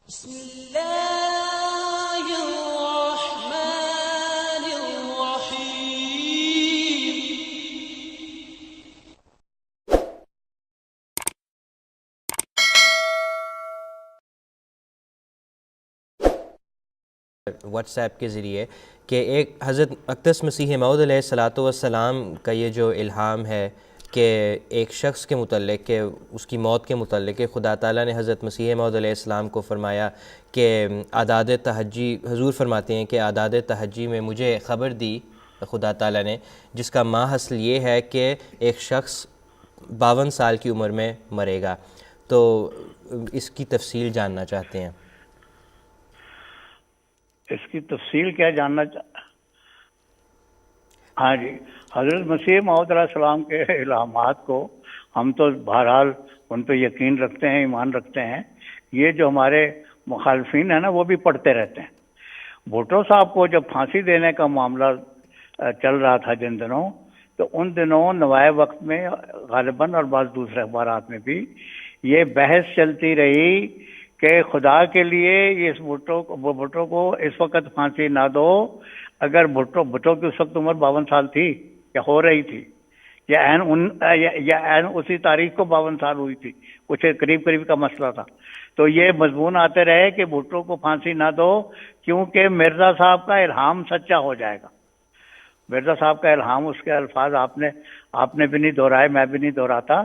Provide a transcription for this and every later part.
بسم الله الرحمن الرحيم. واٹس ایپ کے ذریعے کہ ایک حضرت اقدس مسیح موعود علیہ الصلاۃ والسلام کا یہ جو الہام ہے کہ ایک شخص کے متعلق کہ اس کی موت کے متعلق کہ خدا تعالیٰ نے حضرت مسیح موعود علیہ السلام کو فرمایا کہ اعداد تہجی، حضور فرماتے ہیں کہ اعداد تہجی میں مجھے خبر دی خدا تعالیٰ نے، جس کا ماحصل یہ ہے کہ ایک شخص 52 سال کی عمر میں مرے گا۔ تو اس کی تفصیل جاننا چاہتے ہیں۔ اس کی تفصیل کیا جاننا ہاں جی، حضرت مسیح موعود علیہ السلام کے الہامات کو ہم تو بہرحال ان پہ یقین رکھتے ہیں، ایمان رکھتے ہیں۔ یہ جو ہمارے مخالفین ہیں نا، وہ بھی پڑھتے رہتے ہیں۔ بھٹو صاحب کو جب پھانسی دینے کا معاملہ چل رہا تھا جن دنوں، تو ان دنوں نوائے وقت میں غالباً اور بعض دوسرے اخبارات میں بھی یہ بحث چلتی رہی کہ خدا کے لیے اس بھٹو کو اس وقت پھانسی نہ دو۔ اگر بھٹو کی اس وقت عمر 52 سال تھی یا ہو رہی تھی، یا عین اسی تاریخ کو 52 سال ہوئی تھی، کچھ قریب کا مسئلہ تھا، تو یہ مضمون آتے رہے کہ بھٹو کو پھانسی نہ دو کیونکہ مرزا صاحب کا الہام سچا ہو جائے گا۔ مرزا صاحب کا الہام، اس کے الفاظ آپ نے بھی نہیں دہرائے، میں بھی نہیں دہراتا،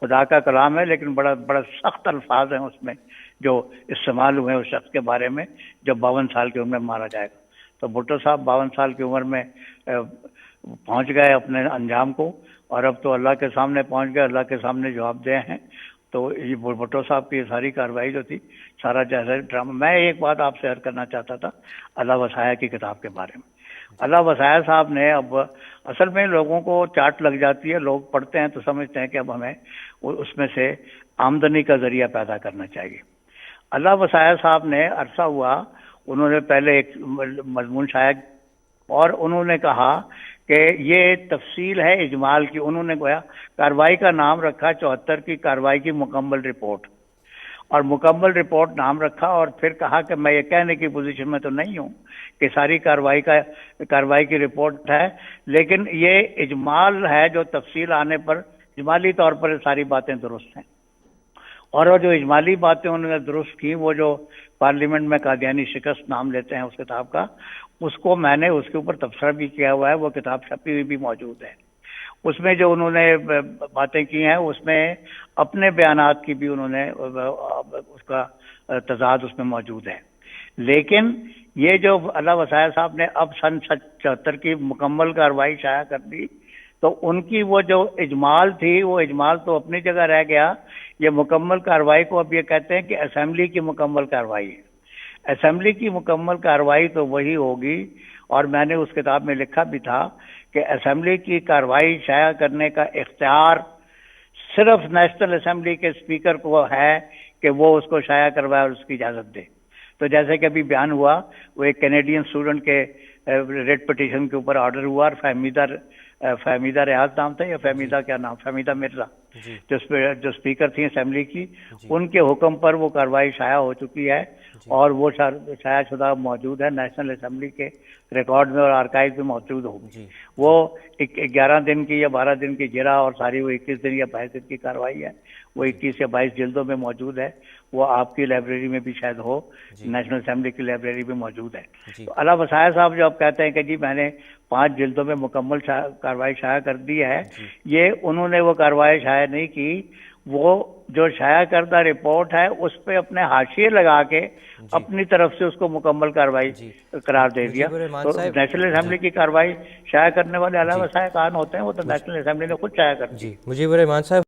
خدا کا کلام ہے، لیکن بڑا سخت الفاظ ہیں اس میں جو استعمال ہوئے اس شخص کے بارے میں جو 52 سال کی عمر میں مارا جائے گا۔ تو بھٹو صاحب 52 سال کی عمر میں پہنچ گئے اپنے انجام کو، اور اب تو اللہ کے سامنے پہنچ گئے، اللہ کے سامنے جواب دے ہیں۔ تو یہ بھٹو صاحب کی ساری کارروائی جو تھی، سارا جیسا ڈرامہ۔ میں ایک بات آپ سے عرض کرنا چاہتا تھا اللہ وصایا کی کتاب کے بارے میں۔ اللہ وصایا صاحب نے، اب اصل میں لوگوں کو چاٹ لگ جاتی ہے، لوگ پڑھتے ہیں تو سمجھتے ہیں کہ اب ہمیں اس میں سے آمدنی کا ذریعہ پیدا کرنا چاہیے۔ اللہ وصایا صاحب نے عرصہ ہوا، انہوں نے پہلے ایک مضمون شائع اور انہوں نے کہا کہ یہ تفصیل ہے اجمال کی۔ انہوں نے گویا کارروائی کا نام رکھا 74 کی کارروائی کی مکمل رپورٹ، اور مکمل رپورٹ نام رکھا، اور پھر کہا کہ میں یہ کہنے کی پوزیشن میں تو نہیں ہوں کہ ساری کارروائی کی رپورٹ ہے، لیکن یہ اجمال ہے جو تفصیل آنے پر اجمالی طور پر ساری باتیں درست ہیں۔ اور وہ جو اجمالی باتیں انہوں نے درست کی، وہ جو پارلیمنٹ میں قادیانی شکست نام لیتے ہیں اس کتاب کا، اس کو میں نے اس کے اوپر تبصرہ بھی کیا ہوا ہے، وہ کتاب چھپی ہوئی بھی موجود ہے۔ اس میں جو انہوں نے باتیں کی ہیں، اس میں اپنے بیانات کی بھی انہوں نے اس کا تضاد اس میں موجود ہے۔ لیکن یہ جو اللہ وصایا صاحب نے اب سن 74 کی مکمل کارروائی شائع کر دی، تو ان کی وہ جو اجمال تھی، وہ اجمال تو اپنی جگہ رہ گیا۔ یہ مکمل کارروائی کو اب یہ کہتے ہیں کہ اسمبلی کی مکمل کارروائی ہے۔ اسمبلی کی مکمل کارروائی تو وہی ہوگی، اور میں نے اس کتاب میں لکھا بھی تھا کہ اسمبلی کی کارروائی شائع کرنے کا اختیار صرف نیشنل اسمبلی کے اسپیکر کو ہے کہ وہ اس کو شائع کروائے اور اس کی اجازت دے۔ تو جیسے کہ ابھی بیان ہوا، وہ ایک کینیڈین اسٹوڈنٹ کے ریٹ پٹیشن کے اوپر آرڈر ہوا، اور فہمیدہ ریاض نام تھا، یا فہمیدہ مرزا، جو اسپیکر تھیں اسمبلی کی، ان کے حکم پر وہ کارروائی شائع ہو چکی ہے، اور وہ شائع شدہ موجود ہے نیشنل اسمبلی کے ریکارڈ میں اور آرکائیو میں موجود ہوگی۔ وہ 11 دن کی یا 12 دن کی جرا، اور ساری وہ 21 دن یا 22 دن کی کارروائی ہے، وہ 21 یا 22 جلدوں میں موجود ہے۔ وہ آپ کی لائبریری میں بھی شاید ہو، نیشنل اسمبلی کی لائبریری میں موجود ہے۔ تو اللہ وصایا صاحب جو اب کہتے ہیں کہ جی میں نے 5 جلدوں میں مکمل کارروائی شائع کر دی ہے، یہ انہوں نے وہ کارروائی شائع نہیں کی، وہ جو شائع کردہ رپورٹ ہے اس پہ اپنے حاشیے لگا کے اپنی طرف سے اس کو مکمل کارروائی قرار دے دیا۔ تو نیشنل اسمبلی کی کارروائی شائع کرنے والے اللہ وصایا کون ہوتے ہیں؟ وہ تو نیشنل اسمبلی نے خود شائع کر دی۔ مجیب الرحمان صاحب